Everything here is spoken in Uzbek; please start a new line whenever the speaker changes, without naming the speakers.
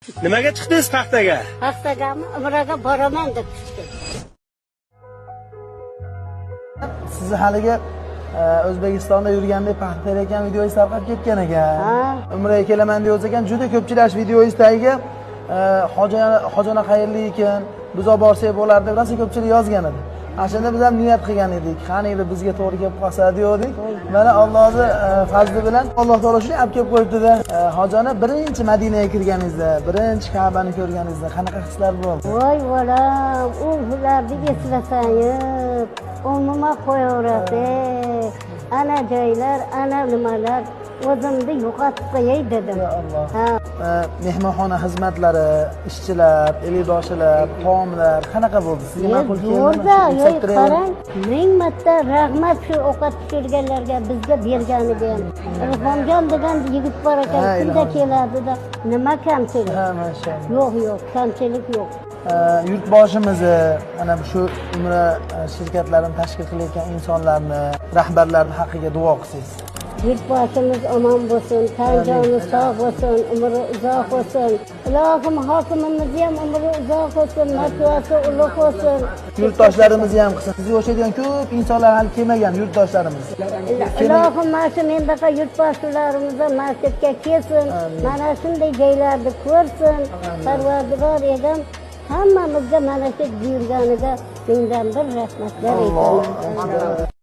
Nimaga chiqdingiz paxtaga?
Paxtagami? Umraga boraman deb chiqdim.
Sizni haligi O'zbekistonda yurganda paxta terayotgan videoyingiz tarqab ketgan ekan. Umraga kelaman deyotsa ekan, juda ko'pchilik videoyingiz tagiga hojona xayrli ekan, biz olib borsak bo'lar deb rosa ko'pchilik yozgan edi. Ashunda biz ham niyat qilgan edik. Qani edi bizga to'g'ri kelib qolsa dedik. Mana Allohning fazli bilan Alloh taolo shuni olib kelib qo'yibdi-da. Hojona birinchi Madinaga kirganingizda, birinchi Ka'bani ko'rganingizda qanaqa hislar bo'ldi?
Voy bolam, u ularni eslasangiz, o'zimga qo'yaveradi. Ana joylar, ana nimalar o'zimni yo'qotib qo'yay dedim.
Mehmonxona xizmatlari, ishchilar, ellikboshilar, taomlar qanaqa bo'ldi? Sizga ma'qul
keldimi? Qarang, ming marta rahmat shu ovqat pishirganlarga, bizga berganiga ham. Ilhomjon degan yigit bor ekan, kunda keladi-da, nima kamchilik?
Ha, mashallah.
Yo'q, kamchilik yo'q.
Yurtboshimizni, mana shu umra shirkatlarini tashkil qilayotgan insonlarni, rahbarlarni haqqiga duo qilsangiz.
Yurtboshimiz omon bo'lsin, tan-joni sog' bo'lsin, umri uzoq bo'lsin. Ilohim hokimimizni ham umri uzoq bo'lsin, martabasi ulug' bo'lsin.
Yurtdoshlarimizni ham qilsin. Sizga o'xshaydigan ko'p insonlar hali kelmagan yurtdoshlarimiz.
Ilohim mana shu mendaqa yurtboshlarimiz masjidga kelsin, mana shunday joylarni ko'rsin. Parvardigor egam hammamizga mana shu buyurganiga mingdan bir rahmatlar aytaman.